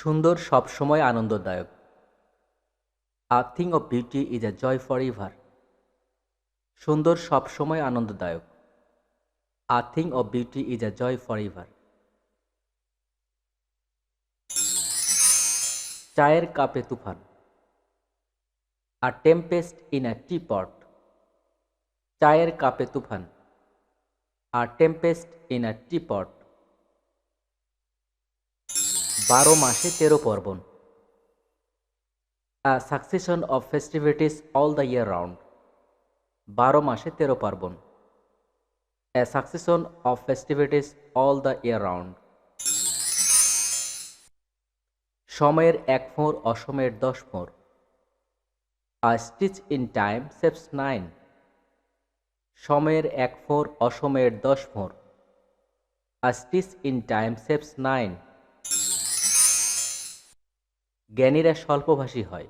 সুন্দর সবসময় আনন্দদায়ক। A thing of beauty is a joy for ever. সুন্দর সবসময় আনন্দদায়ক। A thing of beauty is a joy for ever. চায়ের কাপে তুফান। A tempest in a teapot. চায়ের কাপে তুফান। A tempest in a teapot. 12 মাসে 13 পার্বণ। A succession of festivities all the year round. 12 মাসে 13 পার্বণ। A succession of festivities all the year round. সময়ের এক ফোঁড় অসময়ের 10 ফোঁড়। A stitch in time saves 9. সময়ের এক ফোঁড় অসময়ের 10 ফোঁড়। A stitch in time saves 9. জ্ঞানীরা স্বল্পভাষী হয়।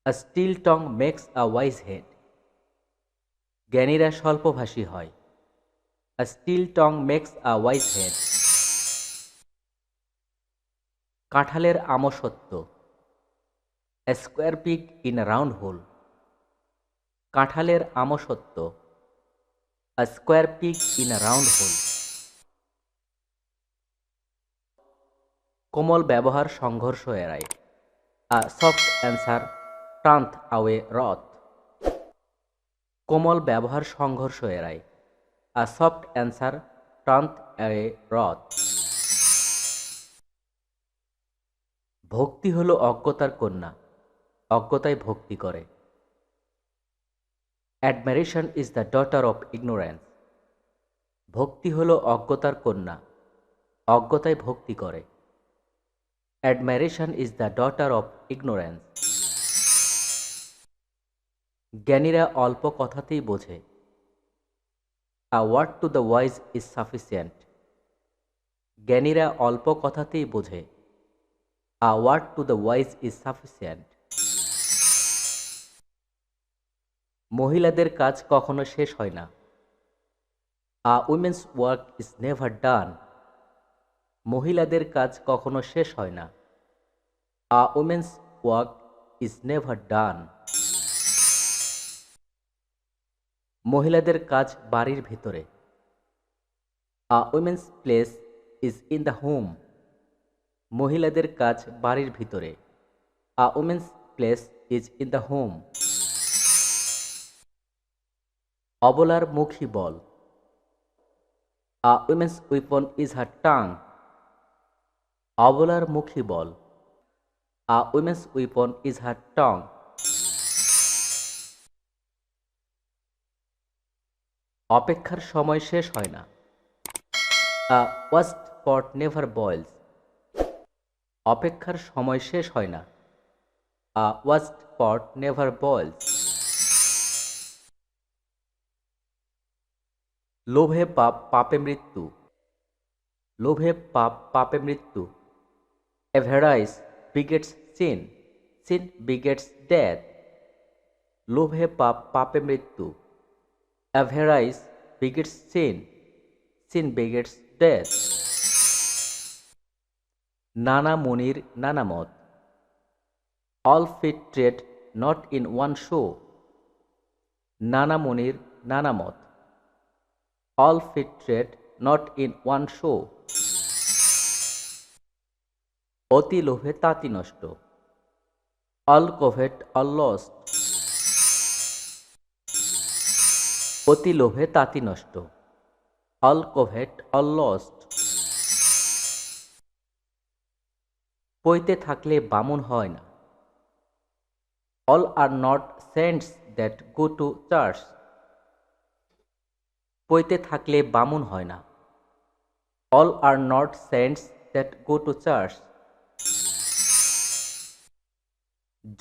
A still tongue makes a wise head. জ্ঞানীরা স্বল্পভাষী হয়। A still tongue makes a wise head. কাঁঠালের আমসত্ব। A square peg in a round hole. কাঁঠালের আমসত্ব। A square peg in a round hole. কোমল ব্যবহার সংঘর্ষ এড়ায়। A soft answer turneth away wrath. কোমল ব্যবহার সংঘর্ষ এড়ায়। A soft answer turneth away wrath. ভক্তি হলো অজ্ঞতার কন্যা, অজ্ঞতায় ভক্তি করে। Admiration is the daughter of ignorance. ভক্তি হলো অজ্ঞতার কন্যা, অজ্ঞতায় ভক্তি করে। Admiration is the daughter of ignorance. জ্ঞানীরা অল্প কথাতেই বোঝে। A word to the wise is sufficient. জ্ঞানীরা অল্প কথাতেই বোঝে। A word to the wise is sufficient. মহিলাদের কাজ কখনো শেষ হয় না। A woman's work is never done. মহিলাদের কাজ কখনো শেষ হয় না। A woman's work is never done. মহিলাদের কাজ বাড়ির ভিতরে। A woman's place is in the home. মহিলাদের কাজ বাড়ির ভিতরে। A woman's place is in the home. অবলার মুখই ball. A woman's weapon is her tongue. অবলার মুখই ball. A woman's weapon is her tongue. অপেক্ষার সময় শেষ হয় না। A watched pot never boils. অপেক্ষার সময় শেষ হয় না। A watched pot never boils. লোভে পাপ, পাপে মৃত্যু। লোভে পাপ, পাপে মৃত্যু। Avarice begets sin. Sin begets death. লোভে পাপ, পাপে মৃত্যু। Avarice begets sin. Sin begets death. নানা মুনির নানা মত। All feet tread not in one shoe. নানা মুনির নানা মত। All feet tread not in one shoe. অতি লোভে তাঁতি নষ্ট। All covet all lost. অতি লোভে তাঁতি নষ্ট। All covet all lost. পইতে থাকলে বামুন হয় না। All are not saints that go to church. পইতে থাকলে বামুন হয় না। All are not saints that go to church.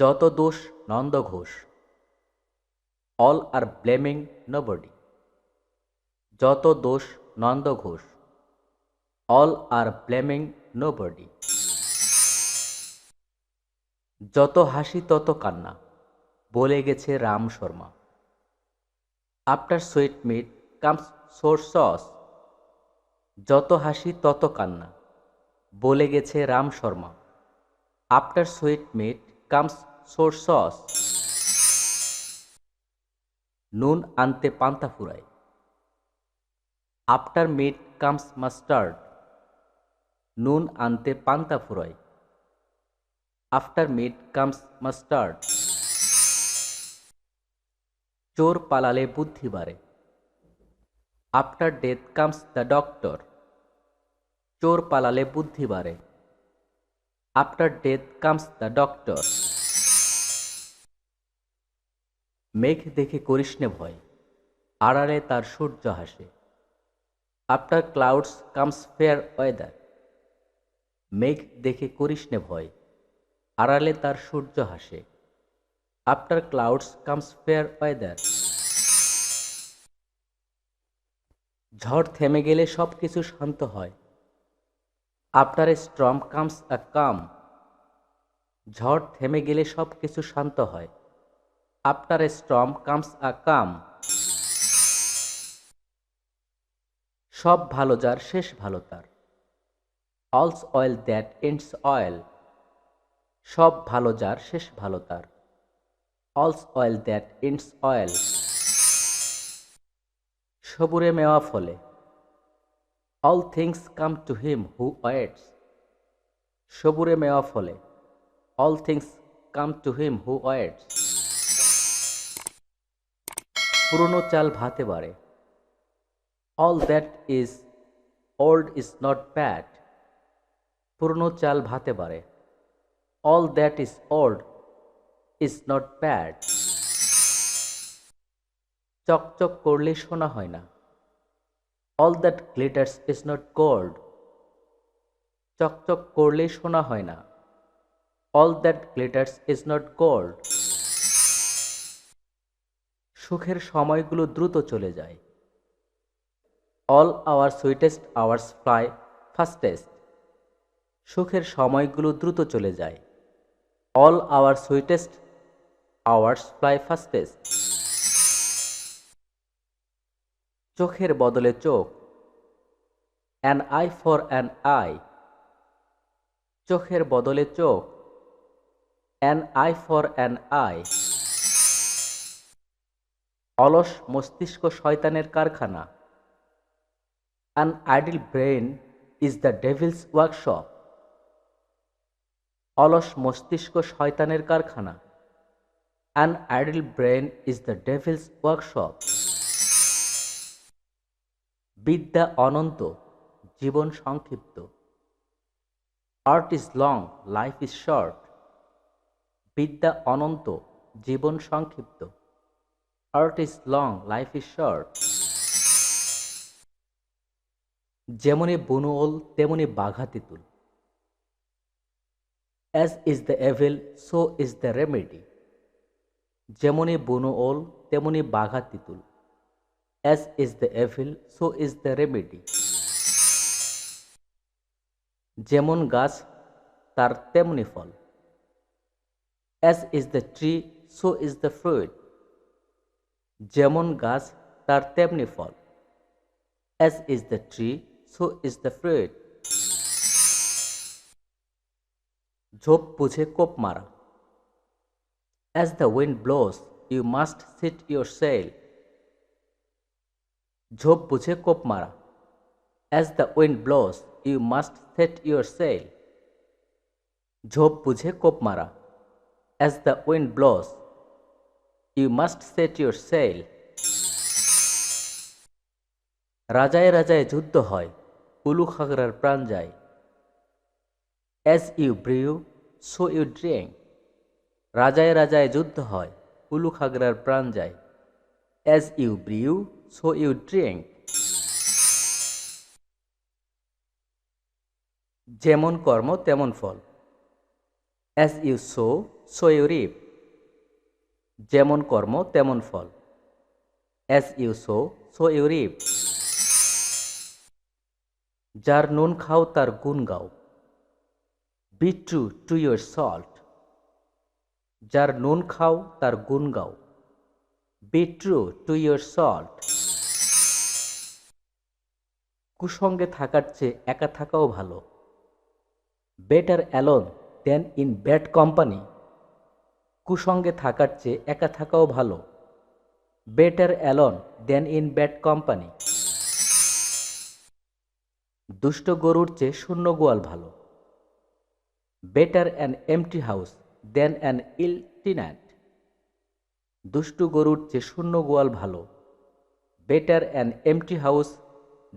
যত দোষ Nanda Ghosh. All are blaming nobody. যত দোষ Nanda Ghosh. All are blaming nobody. যত হাসি তত কান্না, বলে গেছে Ram Sharma. After sweet meat comes sour sauce. যত হাসি তত কান্না, বলে গেছে Ram Sharma. After sweet meat comes sour sauce. নুন আনতে পান্তা ফুরায়। After meat comes mustard. নুন আনতে পান্তা ফুরায়। After meat comes mustard. চোর পালালে বুদ্ধি বাড়ে। After death comes the doctor. চোর পালালে বুদ্ধি বাড়ে। After death comes the doctor. মেঘ দেখে করিস নে ভয়, আড়ালে তার সূর্য হাসে। After clouds comes fair weather. মেঘ দেখে করিস নে ভয়, আড়ালে তার সূর্য হাসে। After clouds comes fair weather. ঝড় থেমে গেলে সব কিছু শান্ত হয়। আফটার এ স্টর্ম কামস আ কাম। ঝড় থেমে গেলে সব কিছু শান্ত হয়। আফটার এ স্টর্ম কামস আ কাম। সব ভালো যার শেষ ভালো তার। All's well that ends oil. সব ভালো যার শেষ ভালো তার। All's well that ends well. সবুরে মেওয়া ফলে। All things come to him who waits. সবুরে মেওয়া ফলে। All things come to him who waits. পুরনো চাল ভাতে বাড়ে। All that is old is not bad. পুরনো চাল ভাতে বাড়ে। All that is old is not bad. চকচক করলে সোনা হয় না। All that glitters is not gold. চকচক করলে সোনা হয় না। All that glitters is not gold. সুখের সময়গুলো দ্রুত চলে যায়। All our sweetest hours fly fastest. সুখের সময়গুলো দ্রুত চলে যায়। All our sweetest hours fly fastest. চোখের বদলে চোখ। An I for an I. চোখের বদলে চোখ। An I for an I. অলস মস্তিষ্ক শয়তানের কারখানা। An idol brain is the Devil's workshop. অলস মস্তিষ্ক শয়তানের কারখানা। An idol brain is the Devil's workshop. বিদ্যা অনন্ত, জীবন সংক্ষিপ্ত। Art is long, life is short. বিদ্যা অনন্ত, জীবন সংক্ষিপ্ত। Art is long, life is short. যেমনি বুনুওল তেমনি বাঘা তেঁতুল। As is the evil so is the remedy. যেমনি বুনুওল তেমনি বাঘা তেঁতুল। As is the evil so is the remedy. যেমন গাছ তার তেমনি ফল। As is the tree so is the fruit. যেমন গাছ তার তেমনি ফল। As is the tree so is the fruit. ঝোপ বুঝে কোপ মারা। As the wind blows you must sit your sail. ঝোপ বুঝে কোপ মারা। As the wind blows you must set your sail. ঝোপ বুঝে কোপ মারা। As the wind blows you must set your sail. রাজায় রাজায় যুদ্ধ হয়, উলু খাগড়ার প্রাণ যায়। As you brew so you drink. রাজায় রাজায় যুদ্ধ হয়, উলু খাগড়ার প্রাণ যায়। As you brew so you drink. যেমন কর্ম তেমন ফল। As you sow so you রিপ। যেমন কর্ম তেমন ফল। As you sow so you reap. যার নুন খাও তার গুণ গাও। Be true to your salt. যার নুন খাও তার গুণ গাও। Be true to your salt. কুসঙ্গে থাকার চেয়ে একা থাকাও ভালো। Better alone than in bad company, কুসঙ্গে থাকার চেয়ে একা থাকাও ভালো। Better alone than in bad company. দুষ্ট গরুর চেয়ে শূন্য গোয়াল ভালো। Better an empty house than an ill টিন্যান্ট, দুষ্টু গরুর চেয়ে শূন্য গোয়াল ভালো। Better an empty house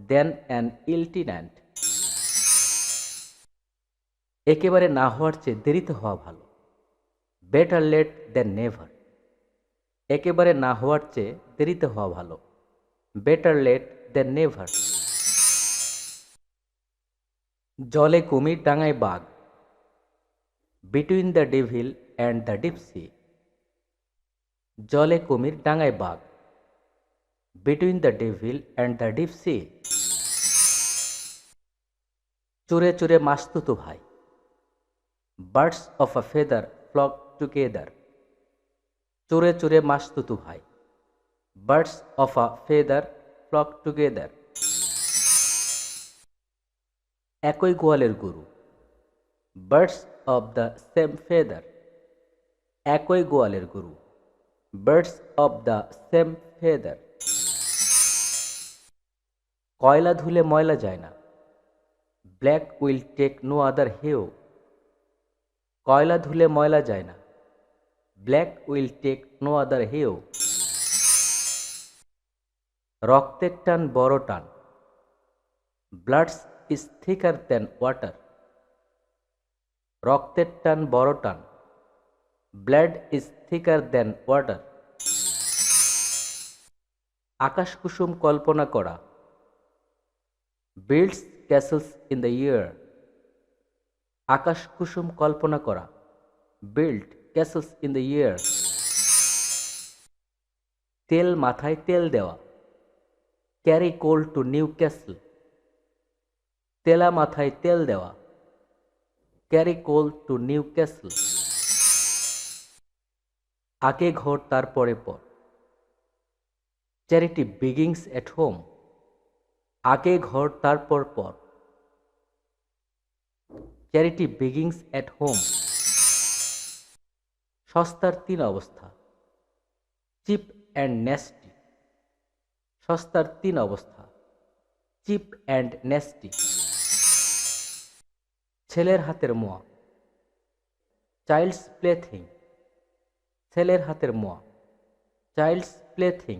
than an ill tenant. একেবারে না হওয়ার চেয়ে দেরিতে হওয়া ভালো। বেটার লেট দেন নেভার, একেবারে না হওয়ার চেয়ে দেরিতে হওয়া ভালো। Better late than never. জলে কুমির ডাঙায় বাঘ, between the devil and the deep sea, জলে কুমির ডাঙায় বাঘ, between the devil and the deep sea. চুরে চুরে মাসতুতো ভাই, birds of a feather flock together, চুরে চুরে মাসতুতো ভাই, birds of a feather flock together. একই গোয়ালের গরু, birds of the same feather, একই গোয়ালের গরু, birds of the same feather. কয়লা ধুলে ময়লা যায় না, black will take no other hue, কয়লা ধুলে ময়লা যায় না, black will take no other hue. রক্তের টান বড় টান, bloods is thicker than water, রক্তের টান বড় টান, blood is thicker than water. আকাশ কুসুম কল্পনা করা, builds castles in the air, আকাশ কুসুম কল্পনা করা, build castles in the air. তেল মাথায় তেল দেওয়া, carry coal to Newcastle, তেলা মাথায় তেল দেওয়া, carry coal to new castle. আগে ঘর তারপরে পর, চ্যারিটি বিগিংস এট হোম, আগে ঘর তারপর পর, চ্যারিটি বিগিংস এট হোম। সস্তার তিন অবস্থা, চিপ অ্যান্ড নেস্টি, সস্তার তিন অবস্থা, চিপ অ্যান্ড নেস্টি। ছেলের হাতের মোয়া, চাইল্ডস প্লেথিং, ছেলের হাতের মোয়া, চাইল্ডস প্লেথিং।